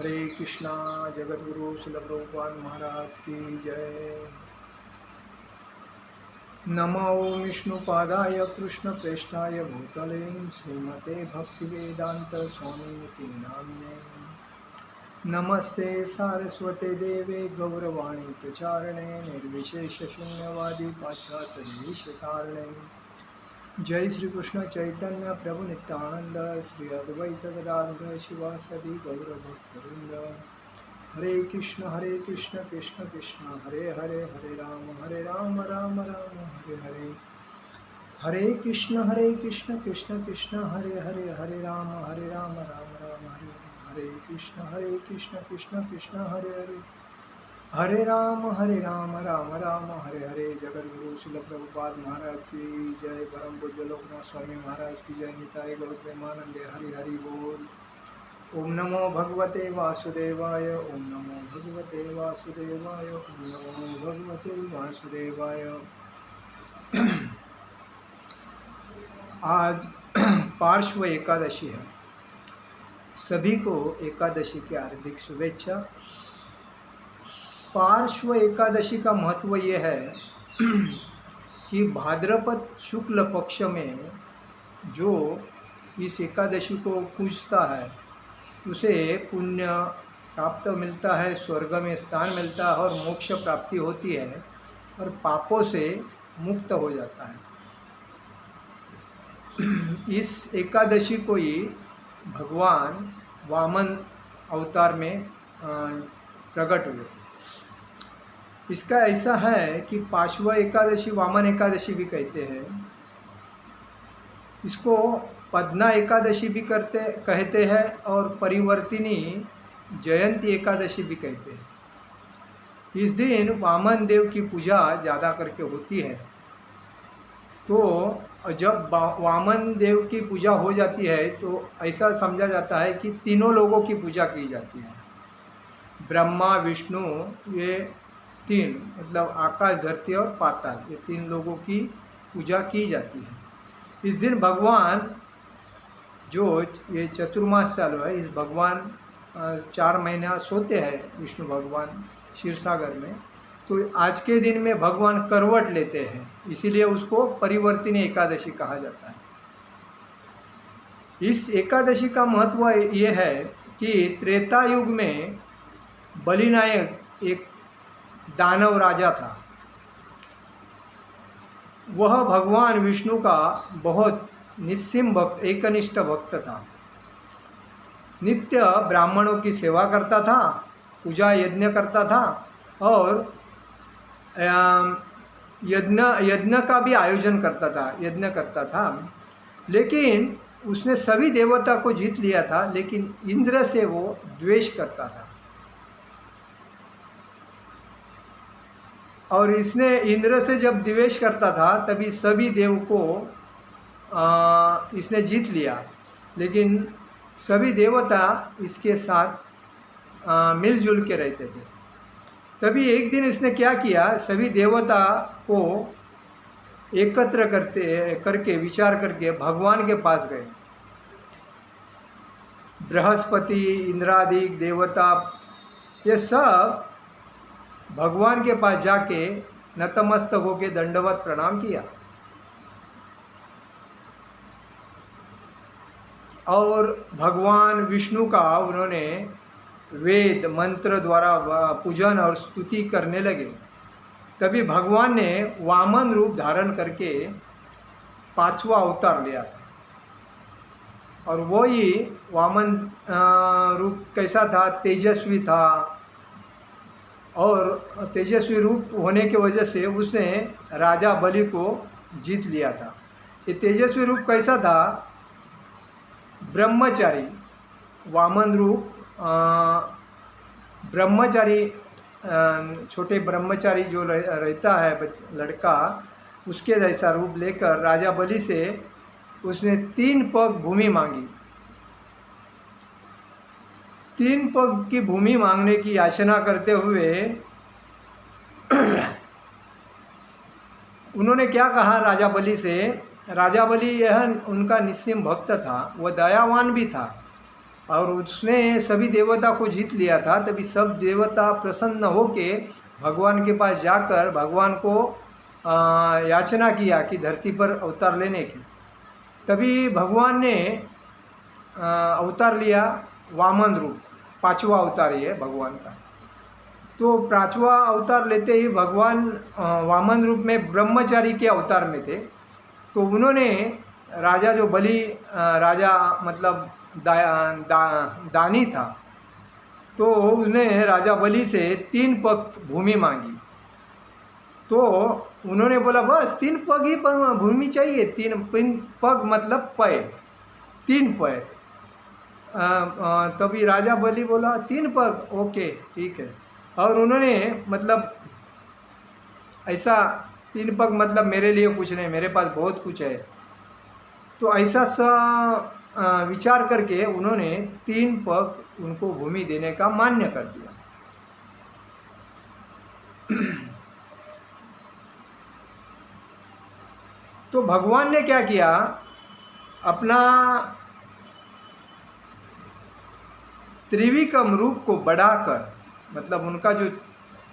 हरे कृष्णा। जगत गुरु श्रील प्रभुपाद महाराज की जय। नमो विष्णुपादाय कृष्णप्रेष्ठाय भूतले श्रीमते भक्तिवेदांत स्वामिनिति नामिने। नमस्ते सारस्वते देवे गौरवाणी प्रचारणे निर्विशेषशून्यवादी पाश्चात्यदेशतारणे। जय श्री कृष्ण चैतन्य प्रभु नित्यानंद श्री अद्वैत गदाधर शिवासदि गौरभक्तवृंद। हरे कृष्ण कृष्ण कृष्ण हरे हरे, हरे राम राम राम हरे हरे। हरे कृष्ण कृष्ण कृष्ण हरे हरे, हरे राम राम राम हरे हरे। हरे कृष्ण कृष्ण कृष्ण हरे हरे, हरे राम राम राम हरे हरे। जगत गुरु श्रील प्रभुपाद महाराज की जय। परम पूज्य लोकनाथ स्वामी महाराज की जय। निताई गौर प्रेमानंदे हरि हरि बोल। ओम नमो भगवते वासुदेवाय, ओम नमो भगवते वासुदेवाय, ओम नमो भगवते वासुदेवाय। आज पार्श्व एकादशी है। सभी को एकादशी की हार्दिक शुभेच्छा। पार्श्व एकादशी का महत्व ये है कि भाद्रपद शुक्ल पक्ष में जो इस एकादशी को पूजता है उसे पुण्य प्राप्त मिलता है, स्वर्ग में स्थान मिलता है और मोक्ष प्राप्ति होती है और पापों से मुक्त हो जाता है। इस एकादशी को ही भगवान वामन अवतार में प्रकट हुए। इसका ऐसा है कि पार्श्व एकादशी वामन एकादशी भी कहते हैं, इसको पद्मा एकादशी भी कहते हैं और परिवर्तिनी जयंती एकादशी भी कहते हैं। इस दिन वामन देव की पूजा ज़्यादा करके होती है। तो जब वामन देव की पूजा हो जाती है तो ऐसा समझा जाता है कि तीनों लोगों की पूजा की जाती है। ब्रह्मा विष्णु ये तीन, मतलब आकाश धरती और पाताल, ये तीन लोगों की पूजा की जाती है। इस दिन भगवान जो ये चतुर्मास चालू है, इस भगवान 4 महीना सोते हैं विष्णु भगवान क्षीर सागर में। तो आज के दिन में भगवान करवट लेते हैं, इसीलिए उसको परिवर्तिनी एकादशी कहा जाता है। इस एकादशी का महत्व ये है कि त्रेता युग में बलिनायक एक दानव राजा था। वह भगवान विष्णु का बहुत निस्सीम भक्त, एकनिष्ठ भक्त था। नित्य ब्राह्मणों की सेवा करता था, पूजा यज्ञ करता था और यज्ञ का भी आयोजन करता था, यज्ञ करता था। लेकिन उसने सभी देवता को जीत लिया था, लेकिन इंद्र से वो द्वेष करता था। और इसने इंद्र से जब द्वेष करता था तभी सभी देव को इसने जीत लिया, लेकिन सभी देवता इसके साथ मिलजुल के रहते थे। तभी एक दिन इसने क्या किया, सभी देवता को एकत्र करके विचार करके भगवान के पास गए। बृहस्पति, इंद्रादिक देवता, ये सब भगवान के पास जाके नतमस्तक होके दंडवत प्रणाम किया और भगवान विष्णु का उन्होंने वेद मंत्र द्वारा पूजन और स्तुति करने लगे। तभी भगवान ने वामन रूप धारण करके 5वां अवतार लिया था। और वो ही वामन रूप कैसा था, तेजस्वी था। और तेजस्वी रूप होने की वजह से उसने राजा बलि को जीत लिया था। ये तेजस्वी रूप कैसा था, ब्रह्मचारी, वामन रूप ब्रह्मचारी, छोटे ब्रह्मचारी जो रहता है लड़का, उसके जैसा रूप लेकर राजा बलि से उसने 3 पग भूमि मांगी। 3 पग की भूमि मांगने की याचना करते हुए उन्होंने क्या कहा राजा बलि से। राजा बलि यह उनका निस्सीम भक्त था, वह दयावान भी था, और उसने सभी देवता को जीत लिया था। तभी सब देवता प्रसन्न होके भगवान के पास जाकर भगवान को याचना किया कि धरती पर अवतार लेने की। तभी भगवान ने अवतार लिया वामन रूप, 5वां अवतार ये है भगवान का। तो 5वां अवतार लेते ही भगवान वामन रूप में ब्रह्मचारी के अवतार में थे। तो उन्होंने राजा जो बलि राजा मतलब दानी था, तो उसने राजा बलि से 3 पग भूमि मांगी। तो उन्होंने बोला बस 3 पग ही भूमि चाहिए। 3 पग मतलब पैर, 3 पैर। तभी राजा बलि बोला 3 पग, ओके ठीक है। और उन्होंने मतलब ऐसा 3 पग मतलब मेरे लिए कुछ नहीं, मेरे पास बहुत कुछ है। तो ऐसा विचार करके उन्होंने 3 पग उनको भूमि देने का मान्य कर दिया। तो भगवान ने क्या किया, अपना त्रिविक्रम रूप को बढ़ाकर, मतलब उनका जो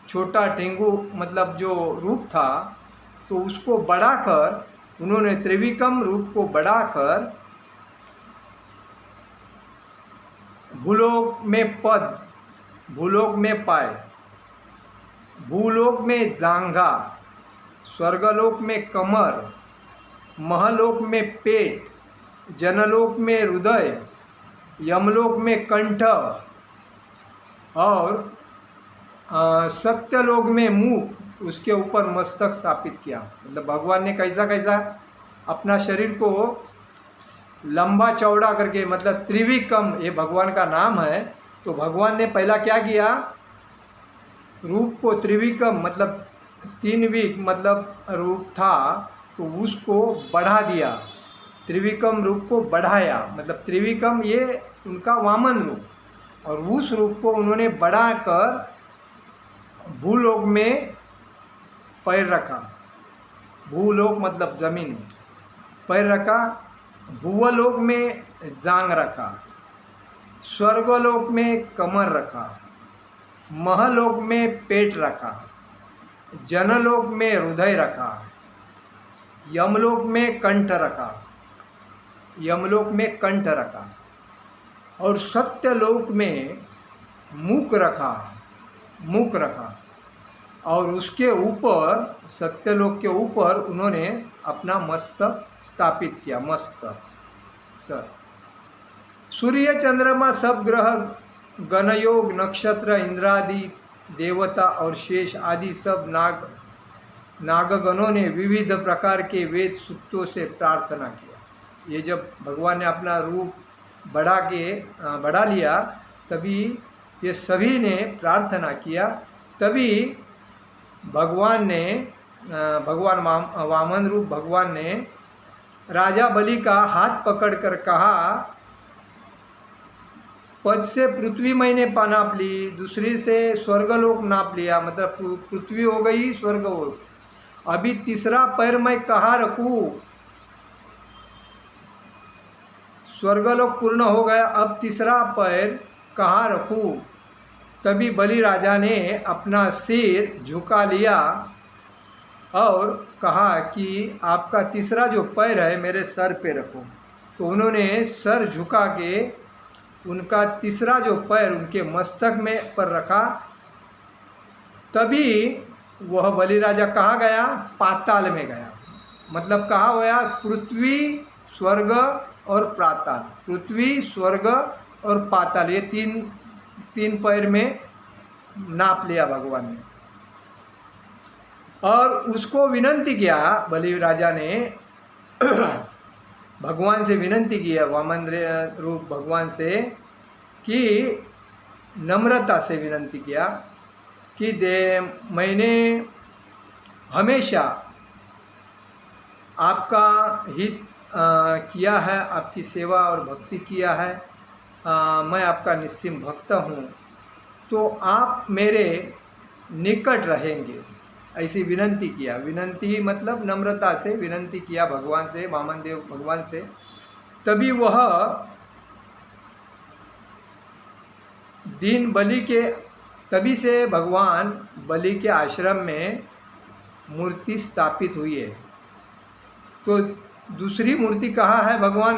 छोटा टेंगू मतलब जो रूप था, तो उसको बढ़ाकर उन्होंने त्रिविक्रम रूप को बढ़ाकर भूलोक में पद, भूलोक में पाय, भूलोक में जांघा, स्वर्गलोक में कमर, महलोक में पेट, जनलोक में हृदय, यमलोक में कंठ और सत्यलोक में मुख, उसके ऊपर मस्तक स्थापित किया। मतलब भगवान ने कैसा कैसा अपना शरीर को लंबा चौड़ा करके, मतलब त्रिविक्रम ये भगवान का नाम है। तो भगवान ने पहला क्या किया, रूप को त्रिविक्रम मतलब 3 विक मतलब रूप था, तो उसको बढ़ा दिया, त्रिविक्रम रूप को बढ़ाया। मतलब त्रिविक्रम ये उनका वामन रूप, और उस रूप को उन्होंने बढ़ाकर भूलोक में पैर रखा। भूलोक मतलब जमीन में पैर रखा, भूवलोक में जांग रखा, स्वर्गलोक में कमर रखा, महलोक में पेट रखा, जनलोक में हृदय रखा, यमलोक में कंठ रखा, यमलोक में कंठ रखा, और सत्यलोक में मुख रखा, मुख रखा। और उसके ऊपर, सत्यलोक के ऊपर उन्होंने अपना मस्तक स्थापित किया। मस्तक सर, सूर्य चंद्रमा सब ग्रह गणयोग नक्षत्र इंद्रादि देवता और शेष आदि सब नागगणों ने विविध प्रकार के वेद सूक्तों से प्रार्थना किया। ये जब भगवान ने अपना रूप बढ़ा लिया, तभी ये सभी ने प्रार्थना किया। तभी भगवान ने वामन रूप भगवान ने राजा बलि का हाथ पकड़कर कहा, पद से पृथ्वी मैंने नाप ली, दूसरी से स्वर्गलोक नाप लिया, मतलब पृथ्वी हो गई स्वर्ग हो। अभी तीसरा पैर मैं कहाँ रखूं? स्वर्गलोक पूर्ण हो गया, अब तीसरा पैर कहाँ रखूं? तभी बलि राजा ने अपना सिर झुका लिया और कहा कि आपका तीसरा जो पैर है मेरे सर पे रखो। तो उन्होंने सर झुका के उनका तीसरा जो पैर उनके मस्तक में पर रखा। तभी वह बलि राजा कहाँ गया? पाताल में गया। मतलब कहाँ गया? पृथ्वी, स्वर्ग और पाताल। पृथ्वी, स्वर्ग और पाताल, ये तीन पैर में नाप लिया भगवान ने। और उसको विनंती किया, बलि राजा ने भगवान से विनंती किया, वामन रूप भगवान से, कि नम्रता से विनंती किया कि मैंने हमेशा आपका हित किया है, आपकी सेवा और भक्ति किया है, मैं आपका निस्सिम भक्त हूँ, तो आप मेरे निकट रहेंगे, ऐसी विनंती किया। विनंती मतलब नम्रता से विनंती किया भगवान से, वामन देव भगवान से। तभी वह दीन बलि के तभी से भगवान बलि के आश्रम में मूर्ति स्थापित हुई है। तो दूसरी मूर्ति कहाँ है भगवान